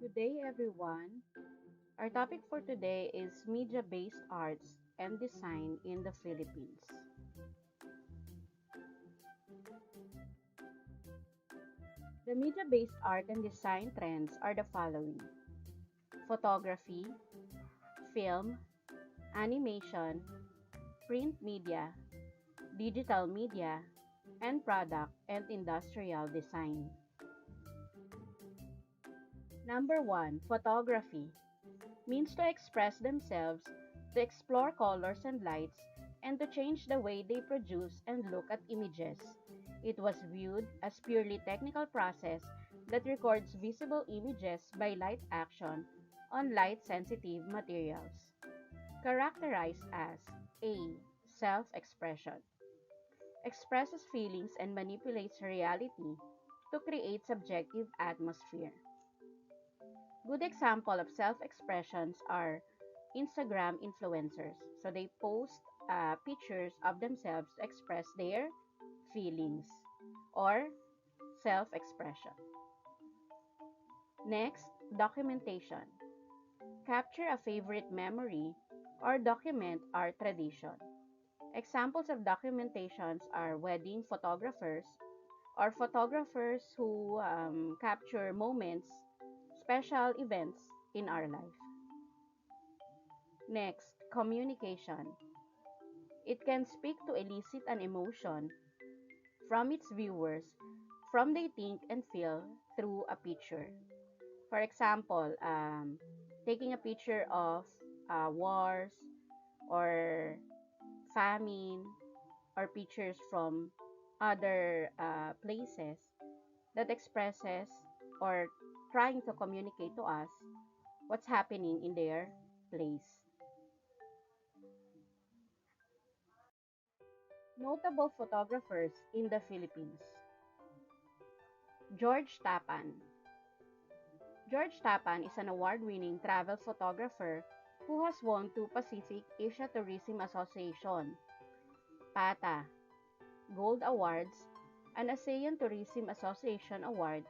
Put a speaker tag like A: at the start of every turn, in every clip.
A: Good day, everyone. Our topic for today is media-based arts and design in the Philippines. The media-based art and design trends are the following: photography, film, animation, print media, digital media, and product and industrial design. Number 1, photography. Means to express themselves, to explore colors and lights, and to change the way they produce and look at images. It was viewed as purely technical process that records visible images by light action on light-sensitive materials. Characterized as A. Self-expression. Expresses feelings and manipulates reality to create subjective atmosphere. Good example of self-expressions are Instagram influencers. So they post pictures of themselves to express their feelings or self-expression. Next, documentation. Capture a favorite memory or document our tradition. Examples of documentations are wedding photographers or photographers who capture moments, special events in our life. Next, communication. It can speak to elicit an emotion from its viewers from they think and feel through a picture. For example, taking a picture of wars or famine or pictures from other places that expresses or trying to communicate to us what's happening in their place. Notable photographers in the Philippines. George Tapan. George Tapan is an award-winning travel photographer who has won 2 Pacific Asia Tourism Association (PATA) Gold Awards, an ASEAN Tourism Association Award,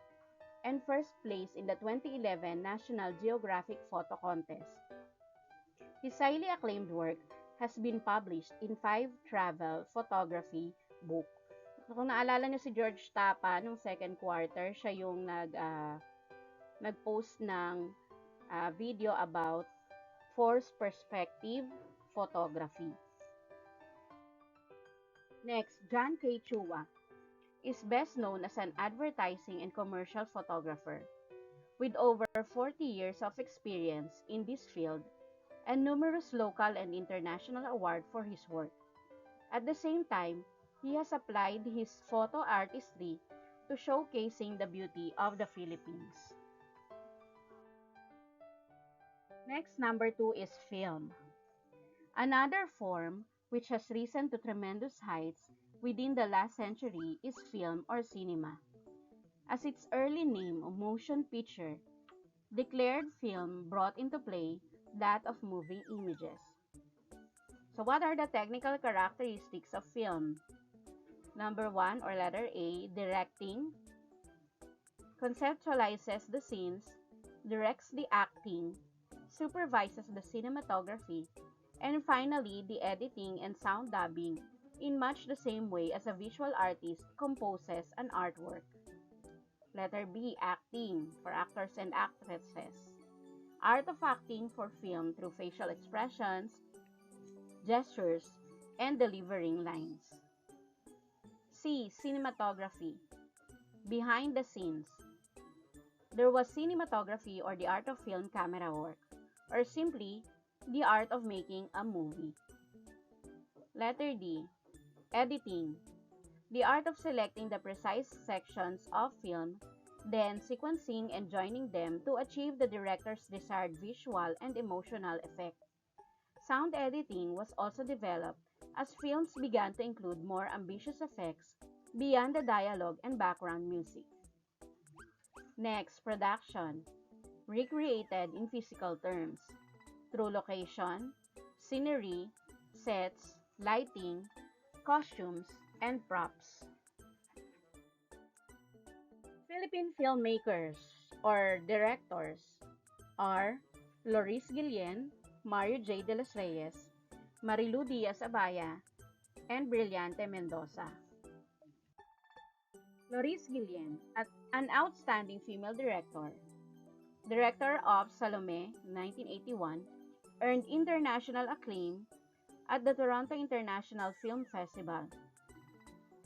A: and first place in the 2011 National Geographic Photo Contest. His highly acclaimed work has been published in 5 travel photography books. So, kung naalala niyo si George Tapa nung second quarter, siya yung nag-post ng video about forced perspective photography. Next, John K. Chua is best known as an advertising and commercial photographer with over 40 years of experience in this field and numerous local and international awards for his work. At the same time, he has applied his photo artistry to showcasing the beauty of the Philippines. Next, number 2 is film. Another form which has risen to tremendous heights within the last century is film or cinema. As its early name, motion picture, declared film brought into play that of moving images. So what are the technical characteristics of film? Number 1 or letter A, directing, conceptualizes the scenes, directs the acting, supervises the cinematography, and finally the editing and sound dubbing in much the same way as a visual artist composes an artwork. Letter B, acting, for actors and actresses. Art of acting for film through facial expressions, gestures, and delivering lines. C, cinematography, behind the scenes. There was cinematography or the art of film camera work, or simply the art of making a movie. Letter D, editing, the art of selecting the precise sections of film, then sequencing and joining them to achieve the director's desired visual and emotional effect. Sound editing was also developed as films began to include more ambitious effects beyond the dialogue and background music. Next, production, recreated in physical terms, through location, scenery, sets, lighting, costumes, and props. Philippine filmmakers. or directors are Loris Guillen, Mario J. de los Reyes, Marilu Diaz-Abaya, and Brillante Mendoza. Loris Guillen, an outstanding female director, director of Salome 1981, earned international acclaim at the Toronto International Film Festival.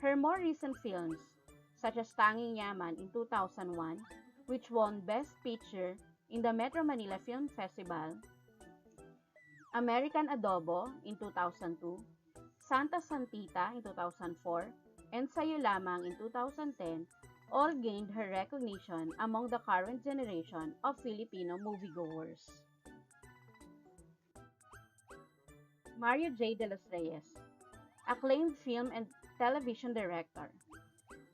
A: Her more recent films, such as Tanging Yaman in 2001, which won Best Picture in the Metro Manila Film Festival, American Adobo in 2002, Santa Santita in 2004, and Sayo Lamang in 2010, all gained her recognition among the current generation of Filipino moviegoers. Mario J. de los Reyes, acclaimed film and television director.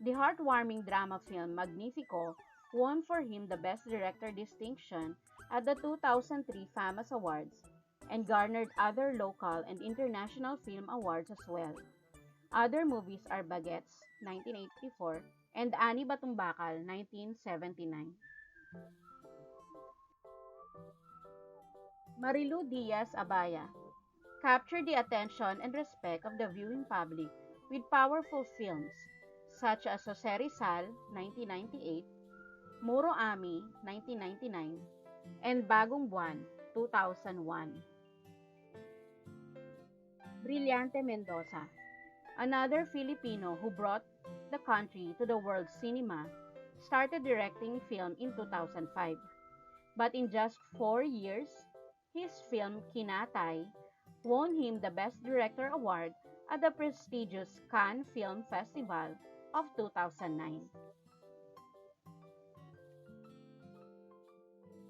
A: The heartwarming drama film Magnifico won for him the Best Director distinction at the 2003 FAMAS Awards and garnered other local and international film awards as well. Other movies are Bagets, 1984, and Ani Batumbakal, 1979. Marilu Diaz-Abaya captured the attention and respect of the viewing public with powerful films such as Jose Rizal, 1998, Muro Ami, 1999, and Bagong Buwan, 2001. Brillante Mendoza, another Filipino who brought the country to the world cinema, started directing film in 2005. But in just 4 years, his film Kinatay won him the Best Director award at the prestigious Cannes Film Festival of 2009.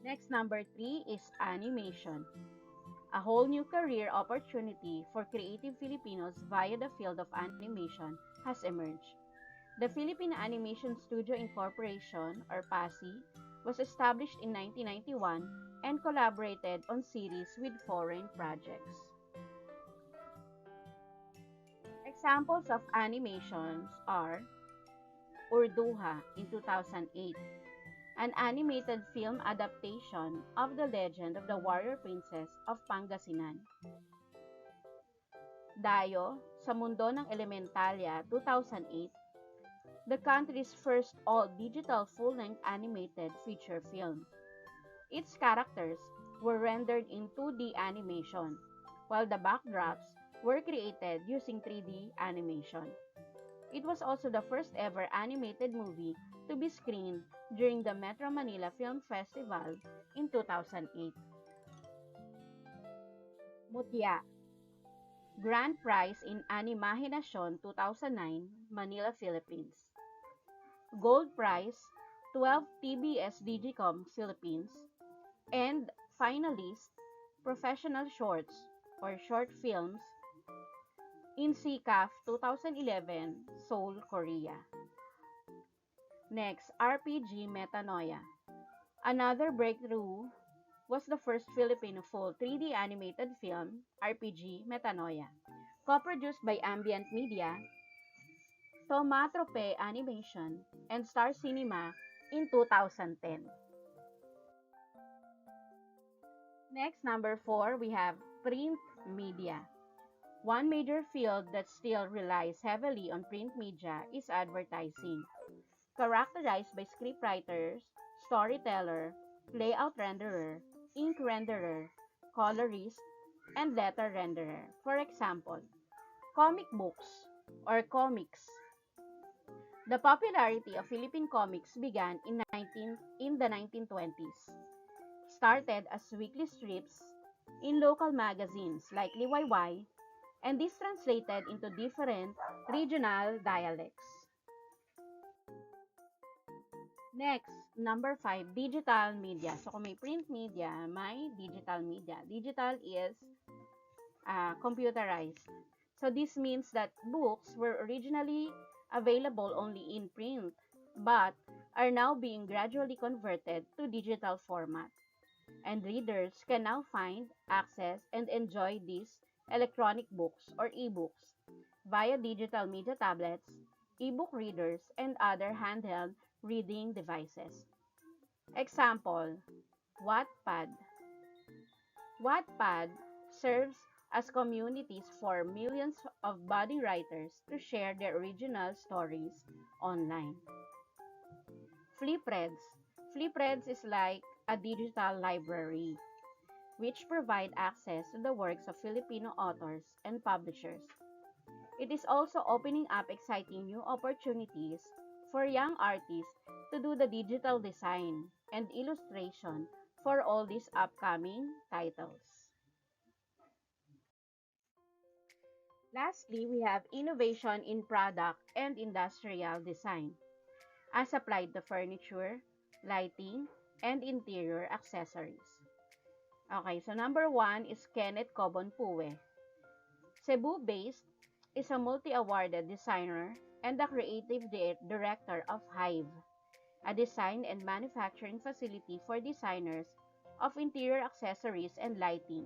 A: Next, number 3 is animation. A whole new career opportunity for creative Filipinos via the field of animation has emerged. The Philippine Animation Studio Incorporation, or PASI, was established in 1991 and collaborated on series with foreign projects. Examples of animations are Urduha in 2008, an animated film adaptation of the legend of the warrior princess of Pangasinan. Dayo, sa Mundo ng Elementalia 2008, the country's first all-digital full-length animated feature film. Its characters were rendered in 2D animation, while the backdrops were created using 3D animation. It was also the first ever animated movie to be screened during the Metro Manila Film Festival in 2008. Mutya, Grand Prize in Animahinasyon 2009, Manila, Philippines. Gold Prize, 12 TBS Digicom, Philippines. And finalist, Professional Shorts or Short Films in CCAF 2011, Seoul, Korea. Next, RPG Metanoia. Another breakthrough was the first Filipino full 3D animated film, RPG Metanoia, co-produced by Ambient Media, Tomatrope Animation, and Star Cinema in 2010. Next, number 4, we have print media. One major field that still relies heavily on print media is advertising, characterized by scriptwriters, storyteller, layout renderer, ink renderer, colorist, and letter renderer. For example, comic books or comics. The popularity of Philippine comics began in the 1920s. Started as weekly strips in local magazines like Liwayway, and this translated into different regional dialects. Next, number 5, digital media. So kung may print media, may digital media. Digital is computerized. So this means that books were originally available only in print, but are now being gradually converted to digital format. And readers can now find, access, and enjoy these electronic books or ebooks via digital media tablets, ebook readers, and other handheld reading devices. Example, Wattpad. Wattpad serves as communities for millions of budding writers to share their original stories online. Flipreds. Flipreds is like a digital library which provide access to the works of Filipino authors and publishers. It is also opening up exciting new opportunities for young artists to do the digital design and illustration for all these upcoming titles. Lastly, we have innovation in product and industrial design as applied to furniture, lighting, and interior accessories. Okay, so number one is Kenneth Cobonpue. Cebu-based, is a multi-awarded designer and the creative director of Hive, a design and manufacturing facility for designers of interior accessories and lighting.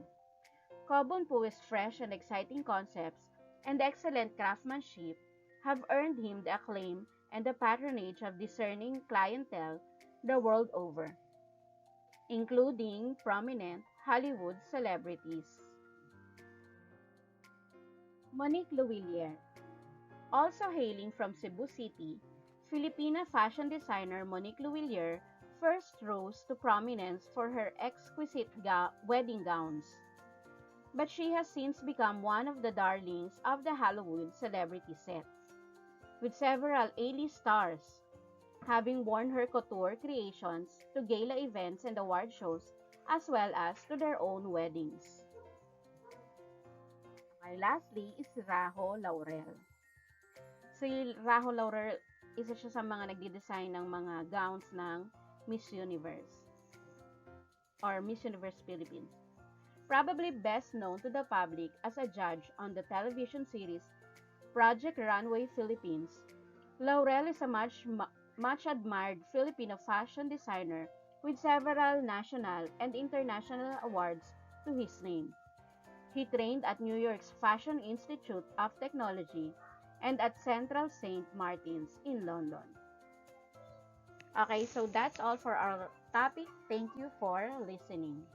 A: Cobonpue's fresh and exciting concepts and excellent craftsmanship have earned him the acclaim and the patronage of discerning clientele the world over, including prominent Hollywood celebrities. Monique Louvillier. Also hailing from Cebu City, Filipina fashion designer Monique Louvillier first rose to prominence for her exquisite wedding gowns. But she has since become one of the darlings of the Hollywood celebrity sets, with several A-list stars having worn her couture creations to gala events and award shows as well as to their own weddings. Okay, lastly is Rajo Laurel. Si Rajo Laurel, isa siya sa mga nagdi-design ng mga gowns ng Miss Universe or Miss Universe Philippines. Probably best known to the public as a judge on the television series Project Runway Philippines, Laurel is a much admired Filipino fashion designer with several national and international awards to his name. He trained at New York's Fashion Institute of Technology and at Central Saint Martins in London. Okay, so that's all for our topic. Thank you for listening.